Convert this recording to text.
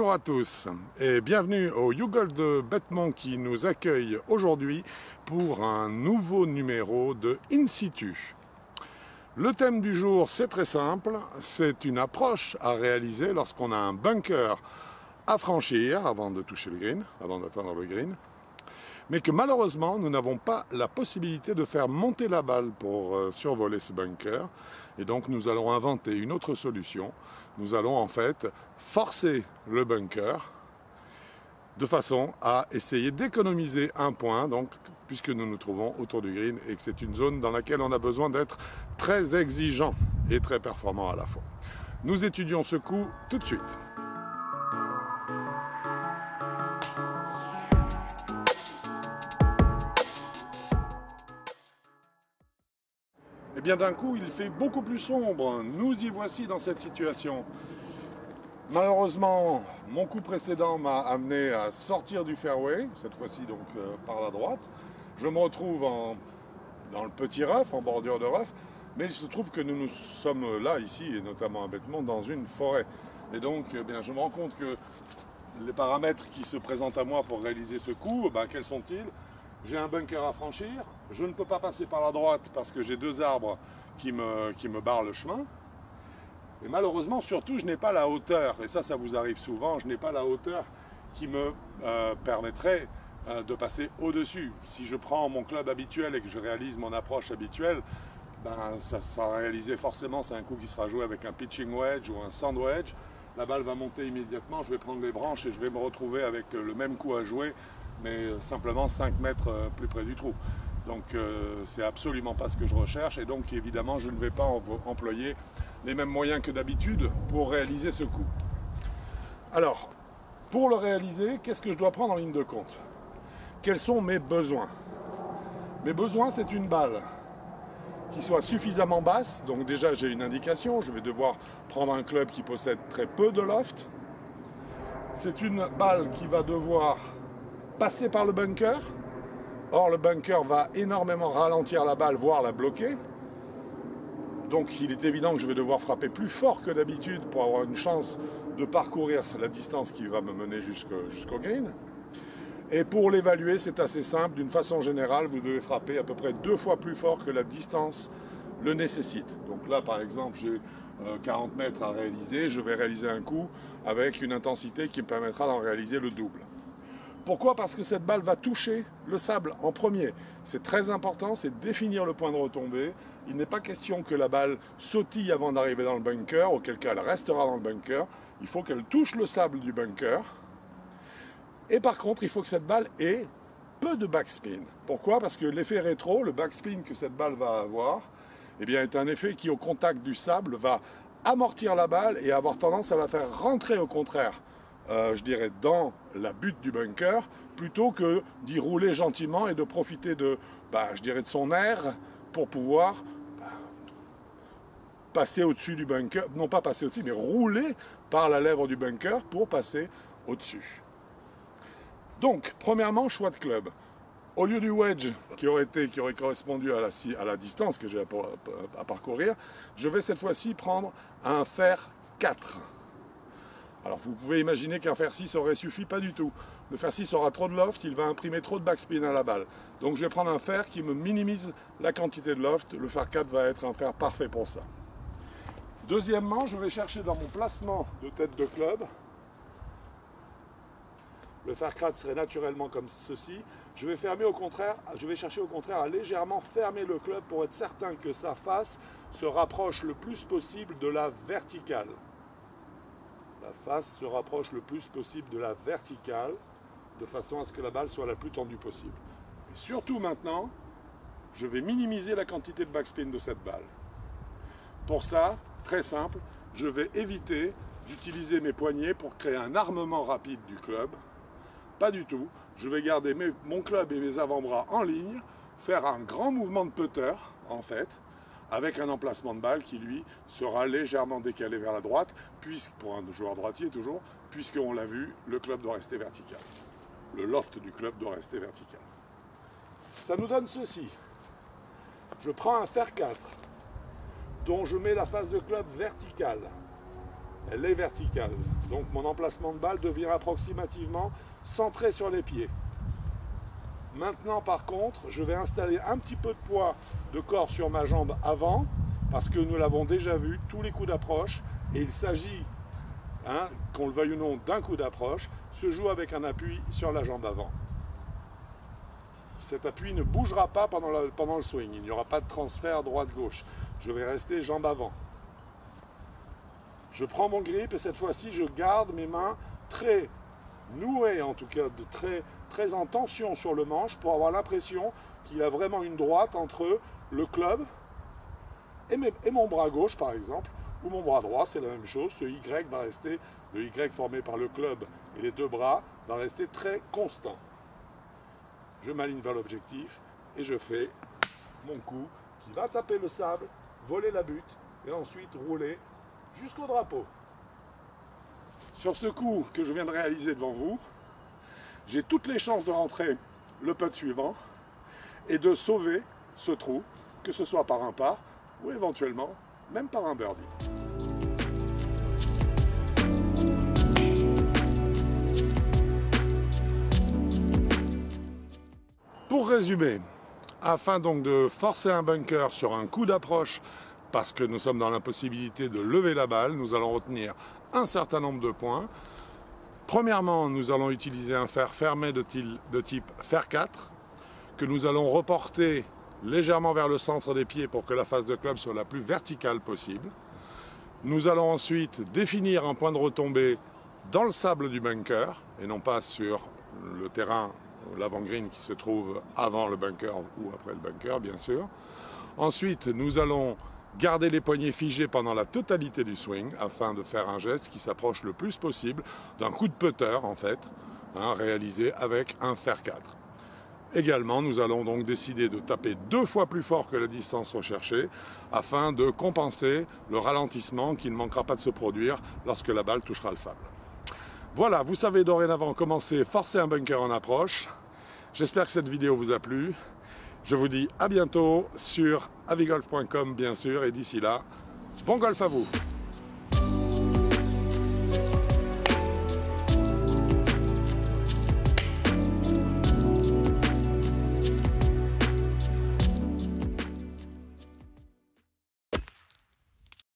Bonjour à tous et bienvenue au YouGold Bêtement qui nous accueille aujourd'hui pour un nouveau numéro de In Situ. Le thème du jour, c'est très simple, c'est une approche à réaliser lorsqu'on a un bunker à franchir avant de toucher le green, avant d'atteindre le green, mais que malheureusement nous n'avons pas la possibilité de faire monter la balle pour survoler ce bunker, et donc nous allons inventer une autre solution. Nous allons en fait forcer le bunker de façon à essayer d'économiser un point, donc, puisque nous nous trouvons autour du green et que c'est une zone dans laquelle on a besoin d'être très exigeant et très performant à la fois. Nous étudions ce coup tout de suite. Et bien d'un coup, il fait beaucoup plus sombre. Nous y voici dans cette situation. Malheureusement, mon coup précédent m'a amené à sortir du fairway, cette fois-ci donc par la droite. Je me retrouve dans le petit rough, en bordure de rough, mais il se trouve que nous sommes là, ici, et notamment à Bêtement, dans une forêt. Et donc, eh bien, je me rends compte que les paramètres qui se présentent à moi pour réaliser ce coup, quels sont-ils ? J'ai un bunker à franchir, je ne peux pas passer par la droite parce que j'ai deux arbres qui me barrent le chemin. Et malheureusement, surtout, je n'ai pas la hauteur, et ça vous arrive souvent, je n'ai pas la hauteur qui me permettrait de passer au-dessus. Si je prends mon club habituel et que je réalise mon approche habituelle, ça sera réalisé forcément, c'est un coup qui sera joué avec un pitching wedge ou un sand wedge. La balle va monter immédiatement, je vais prendre les branches et je vais me retrouver avec le même coup à jouer, mais simplement 5 mètres plus près du trou. Donc c'est absolument pas ce que je recherche, et donc évidemment je ne vais pas employer les mêmes moyens que d'habitude pour réaliser ce coup. Alors, pour le réaliser, qu'est-ce que je dois prendre en ligne de compte? Quels sont mes besoins? Mes besoins, c'est une balle qui soit suffisamment basse, donc déjà j'ai une indication, je vais devoir prendre un club qui possède très peu de loft. C'est une balle qui va devoir passer par le bunker. Or, le bunker va énormément ralentir la balle, voire la bloquer. Donc, il est évident que je vais devoir frapper plus fort que d'habitude pour avoir une chance de parcourir la distance qui va me mener jusqu'au green. Et pour l'évaluer, c'est assez simple. D'une façon générale, vous devez frapper à peu près 2 fois plus fort que la distance le nécessite. Donc là, par exemple, j'ai 40 mètres à réaliser. Je vais réaliser un coup avec une intensité qui me permettra d'en réaliser le double. Pourquoi ? Parce que cette balle va toucher le sable en premier. C'est très important, c'est définir le point de retombée. Il n'est pas question que la balle sautille avant d'arriver dans le bunker, auquel cas elle restera dans le bunker. Il faut qu'elle touche le sable du bunker. Et par contre, il faut que cette balle ait peu de backspin. Pourquoi ? Parce que l'effet rétro, le backspin que cette balle va avoir, est un effet qui, au contact du sable, va amortir la balle et avoir tendance à la faire rentrer au contraire. Je dirais dans la butte du bunker, plutôt que d'y rouler gentiment et de profiter de son air pour pouvoir passer au-dessus du bunker, non pas passer au-dessus, mais rouler par la lèvre du bunker pour passer au-dessus. Donc, premièrement, choix de club. Au lieu du wedge qui aurait correspondu à la distance que j'ai à parcourir, je vais cette fois-ci prendre un fer 4. Alors vous pouvez imaginer qu'un fer 6 aurait suffi, pas du tout. Le fer 6 aura trop de loft, il va imprimer trop de backspin à la balle. Donc je vais prendre un fer qui me minimise la quantité de loft. Le fer 4 va être un fer parfait pour ça. Deuxièmement, je vais chercher dans mon placement de tête de club. Le fer 4 serait naturellement comme ceci. Je vais chercher au contraire à légèrement fermer le club pour être certain que sa face se rapproche le plus possible de la verticale. La face se rapproche le plus possible de la verticale, de façon à ce que la balle soit la plus tendue possible. Et surtout maintenant, je vais minimiser la quantité de backspin de cette balle. Pour ça, très simple, je vais éviter d'utiliser mes poignets pour créer un armement rapide du club. Pas du tout. Je vais garder mon club et mes avant-bras en ligne, faire un grand mouvement de putter, en fait, avec un emplacement de balle qui, lui, sera légèrement décalé vers la droite, pour un joueur droitier toujours, puisqu'on l'a vu, le club doit rester vertical. Le loft du club doit rester vertical. Ça nous donne ceci. Je prends un fer 4, dont je mets la face de club verticale. Elle est verticale. Donc mon emplacement de balle devient approximativement centré sur les pieds. Maintenant par contre, je vais installer un petit peu de poids de corps sur ma jambe avant, parce que nous l'avons déjà vu, tous les coups d'approche, et il s'agit, qu'on le veuille ou non, d'un coup d'approche, se joue avec un appui sur la jambe avant. Cet appui ne bougera pas pendant le swing, il n'y aura pas de transfert droite-gauche. Je vais rester jambe avant. Je prends mon grip et cette fois-ci, je garde mes mains très nouées, en tout cas très en tension sur le manche, pour avoir l'impression qu'il y a vraiment une droite entre le club et mon bras gauche, par exemple, ou mon bras droit, c'est la même chose. Ce Y va rester, le Y formé par le club et les deux bras, va rester très constant. Je m'aligne vers l'objectif et je fais mon coup qui va taper le sable, voler la butte et ensuite rouler jusqu'au drapeau. Sur ce coup que je viens de réaliser devant vous, j'ai toutes les chances de rentrer le putt suivant et de sauver ce trou, que ce soit par un par ou éventuellement même par un birdie. Pour résumer, afin donc de forcer un bunker sur un coup d'approche, parce que nous sommes dans l'impossibilité de lever la balle, nous allons retenir un certain nombre de points. Premièrement, nous allons utiliser un fer fermé de type fer 4, que nous allons reporter légèrement vers le centre des pieds pour que la face de club soit la plus verticale possible. Nous allons ensuite définir un point de retombée dans le sable du bunker, et non pas sur le terrain, l'avant-green qui se trouve avant le bunker ou après le bunker, bien sûr. Ensuite, nous allons garder les poignets figés pendant la totalité du swing afin de faire un geste qui s'approche le plus possible d'un coup de putter, en fait, réalisé avec un fer 4. Également, nous allons donc décider de taper 2 fois plus fort que la distance recherchée afin de compenser le ralentissement qui ne manquera pas de se produire lorsque la balle touchera le sable. Voilà, vous savez dorénavant comment c'est forcer un bunker en approche. J'espère que cette vidéo vous a plu. Je vous dis à bientôt sur avigolf.com bien sûr, et d'ici là, bon golf à vous!